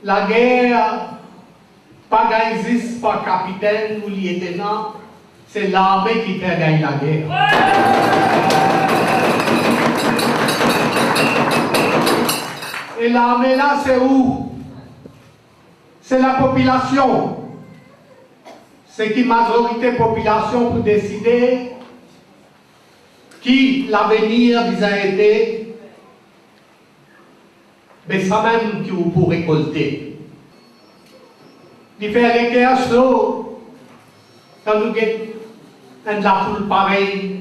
La guerre, pas existe par capitaine ou lieutenant, c'est l'armée qui fait gagner la guerre. Et l'armée là, c'est où? C'est la population. C'est qui majorité population pour décider qui l'avenir va aider, mais ça même qui vous pour récolter. Il fait les guerres slow, quand nous avons la foule pareille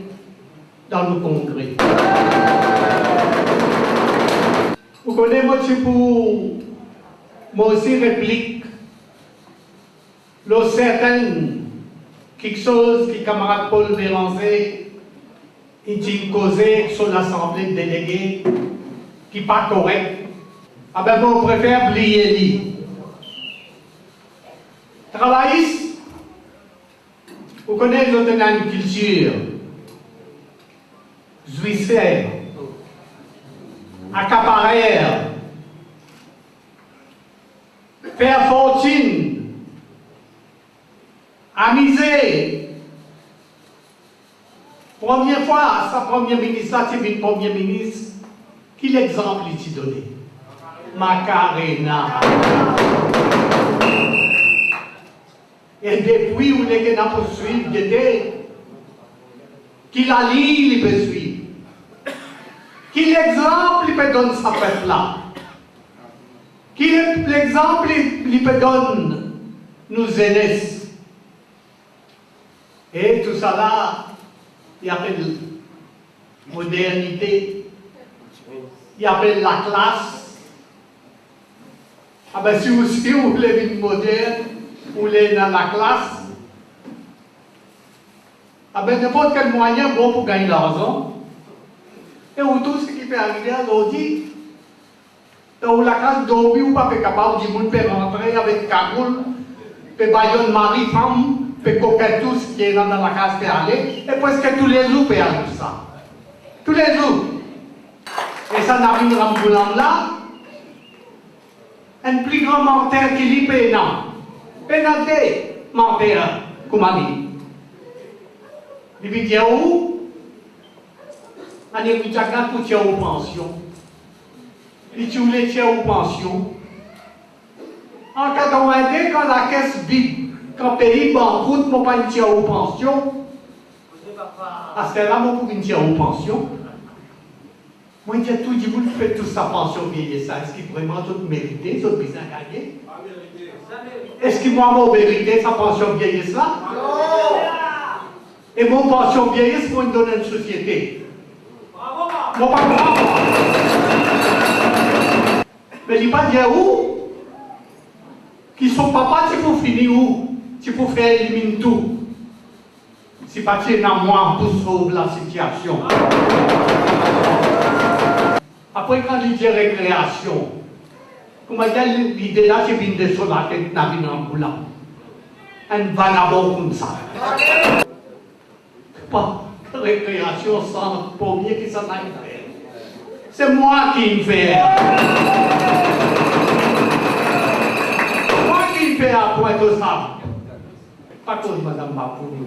dans le congrès. Vous connaissez, moi aussi réplique, le certain, quelque chose qui camarade Paul Béranger, il dit causé sur l'Assemblée de délégués, qui n'est pas correct. Ah ben moi, je préfère oublier lui. Travailliste, vous connaissez une culture jouissère, accaparère, faire fortune, amuser. Première fois, sa première ministre, c'est une première ministre, quel exemple il t'a donné? Macarena. Et depuis où les gens peuvent suivre, qu'il a lu, il peut suivre. Quel exemple il peut donner sa peuple-là? Quel exemple il peut donner nous jeunesse? Et tout ça là, il appelle modernité, il appelle la classe. Ah ben si aussi vous voulez une moderne, vous voulez dans la classe, ah ben n'importe quel moyen bon pour gagner l'argent. Et tout ce qui peut arriver aujourd'hui, dans la classe d'aujourd'hui, vous n'êtes pas capable de dire rentrer avec cagoule, peut bailler mari, femme, peut coquer tout ce qui est dans la classe peut aller, et presque tous les jours peut aller tout ça. Tous les jours. Et ça n'arrive dans le là, un plus grand menteur qui lit pénal. Pénalité, menteur, comment dire. Il veut dire où? On est pour tirer aux pensions. Il tue les tiers aux pensions. En 82, quand la caisse vide, quand le pays banqueroute, on pas une tiers aux pensions. À ce là, on pour une tiers aux pensions. Moi, je dis tout, je vous faites toute sa pension vieillesse. Est-ce qu'il vraiment tout mérité, tout bien gagné? Est-ce qu'il m'a mérité sa pension vieillesse là? Et mon pension vieillesse, moi, il donne une société. Moi, pas grave. Mais il pas dire où? Qui sont papas, c'est pour finir où? C'est pour faire éliminer tout. C'est pas tirer dans moi pour sauver la situation. Après, quand il dit récréation, comment dire l'idée là, c'est une de sur la tête, n'a pas un boulant. Un vagabond comme ça. Pas récréation sans pommier qui s'en aille faire. C'est moi qui me fais. Moi qui me fais à point de ça. Pas cause madame Mapouni.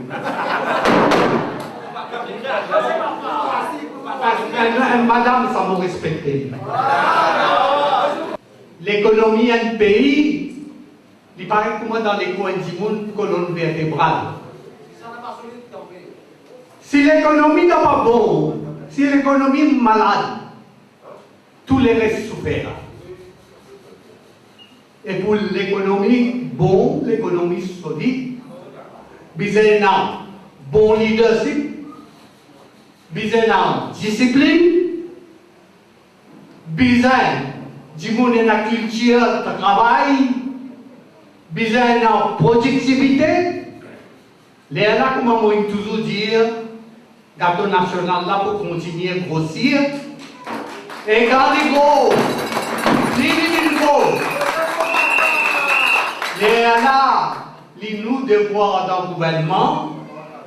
Madame, ça me respecte. L'économie d'un pays, il paraît que moi dans les coins du monde, colonne vertébrale. Si l'économie n'est pas bonne, si l'économie est malade, tous les restes souffrent. Et pour l'économie bonne, l'économie solide, besoin d'un bon leadership, besoin d'une discipline, besoin du monde de la culture de travail, besoin d'une productivité. Les là, comme moi toujours dire, gâteau national là pour continuer à grossir. Et gardez gros, l'île gros. Les là, nous devoir dans le gouvernement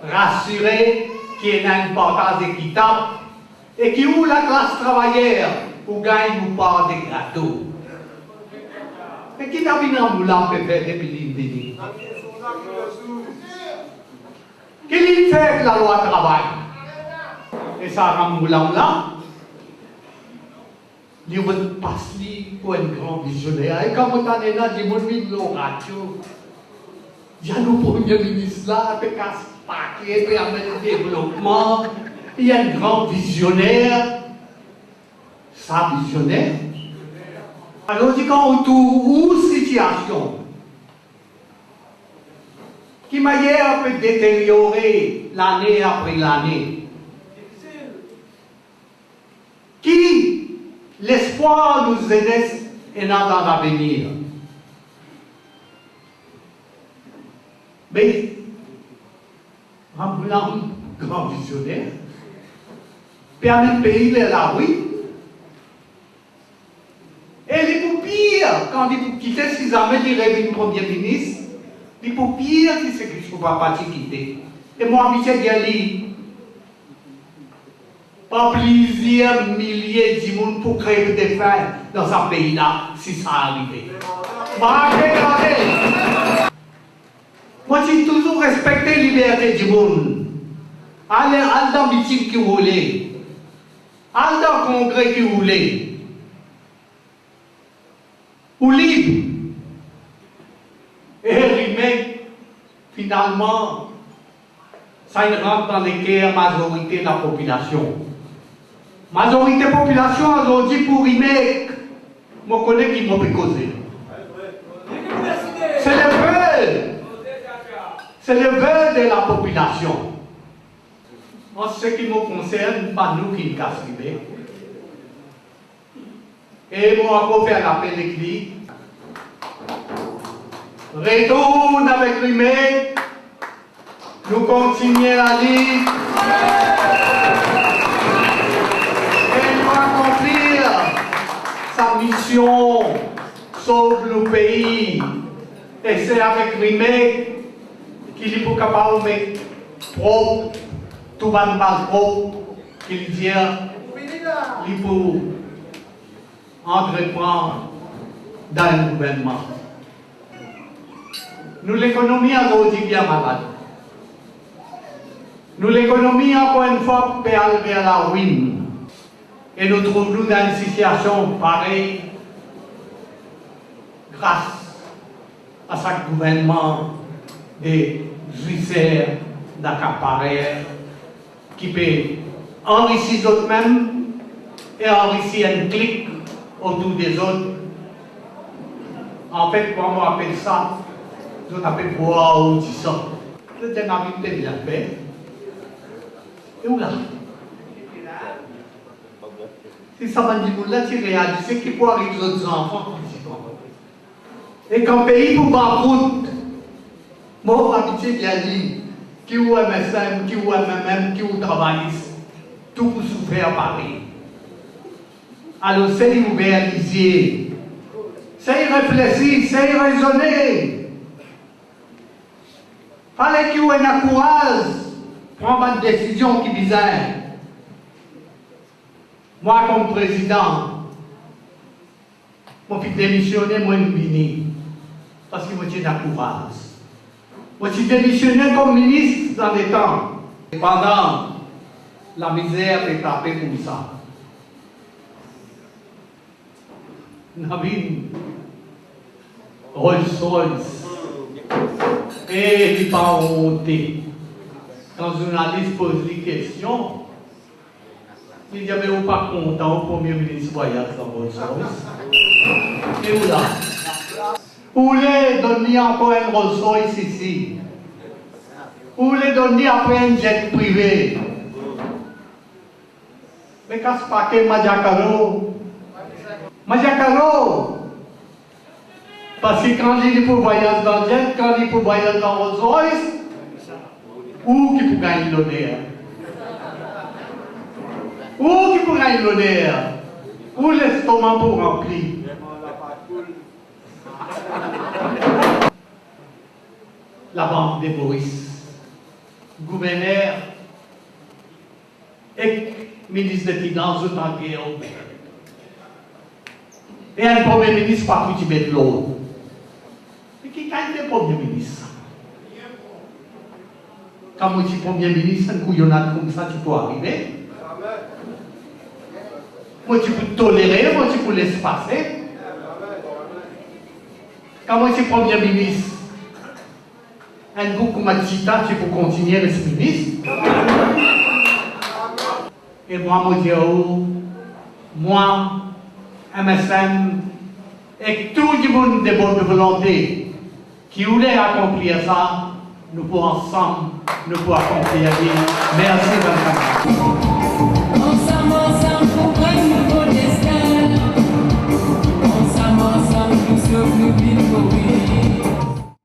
rassurer qu'il y a une partage équitable et qui où la classe travaillère pour gagner ou pas des gâteaux. Mais qui t'a vu dans le moulin pour faire des billes? Qui lui fait la loi travail? Et ça rend le moulin là. Il va passer pour un grand visionnaire. Et comme on a dit, il m'a mis le radio. Il y a le premier ministre là, qui casse paquet, qui amène le développement. Il y a un grand visionnaire. Ça, visionnaire. Alors, quand on trouve une situation qui manière peut détériorer l'année après l'année, qui l'espoir nous aide et dans l'avenir. Mais, en voulant un grand visionnaire, permet de payer la rue. Et les pour pire, quand il quitter ses amis, il rêve une première ministre, les pour pire, c'est ce qu'il ne faut pas quitter. Et moi, Michel Gali, pas plusieurs milliers de monde pour créer des faits dans ce pays-là, si ça arrive. Moi, j'ai toujours respecté la liberté du monde. Allez dans le meeting qui voulait. Allez dans le congrès qui voulait. Ou libre. Et remake, finalement, ça rentre dans les cœurs majorité de la population. Majorité de la population aujourd'hui pour remake, je connais qui m'a causé. C'est le vœu. C'est le vœu de la population. En ce qui me concerne, pas nous qui nous cassons. Et moi, encore faire l'appel des clics. Retourne avec lui-même. Nous continuons la ligne. Et nous accomplir sa mission. Sauve le pays. Et c'est avec lui-même qu'il est capable de mettre propre, tout le monde propre, qu'il dit, il peut entreprendre dans le gouvernement. Nous, l'économie aujourd'hui bien malade. Nous, l'économie, encore une fois, peut aller vers la ruine. Et nous trouvons dans une situation pareille grâce à ce gouvernement des juifs d'accapareurs qui peut enrichir eux-mêmes et enrichir un clic autour des autres. En fait, comment on appelle ça? On appelle voir ou tout ça. C'est un ami de bien fait. Et où là? Si ça va dire là, tu réalises qu'il faut arriver aux autres enfants. Et quand le pays pour banqueroute, moi, habitué qui a dit, qui ou MSM, qui ou MMM, qui ou travailliste, tout pour souffrir à Paris. Alors, c'est y réaliser, c'est y réfléchir, c'est y raisonner. Fallait qu'il y ait un courage pour prendre une décision qui est bizarre. Moi, comme président, je suis démissionné, moi, je suis parce que je suis un courage. Moi, je suis démissionné comme ministre dans les temps. Et pendant la misère est tapée comme ça. Nous avons une Rolls-Royce. Et il n'est pas honté. Quand le journaliste pose des questions, il dit, mais vous pas content au Premier ministre voyage dans Rolls-Royce. Et où là? Vous voulez donner encore un Rolls-Royce ici? Vous voulez donner après un jet privé? Mais qu'est-ce que Madiakaro? Madiakaro! Parce que quand il est pour voyager dans le jet, quand il est pour voyager dans Rolls-Royce, où qui peut gagner l'honneur? Où qui peut gagner l'honneur? Où l'estomac pour remplir? La banque des Boris, gouverneur et ministre des Finances en guerre. Et un premier ministre pas foutu mettre l'eau. Premier ministre. Quand on dit Premier ministre, un couillonnade comme ça, tu peux arriver. Moi, tu peux tolérer, moi, tu peux laisser passer. Quand moi, je suis Premier ministre, un coup comme Matita, tu peux continuer à être ministre. Et moi, je dis, moi, MSN, et tout le monde de bonne volonté qui voulait accomplir ça, nous pouvons ensemble, nous pouvons accomplir. Merci, Madame. Ensemble, pour un nouveau destin. Ensemble, pour sauver nos vies.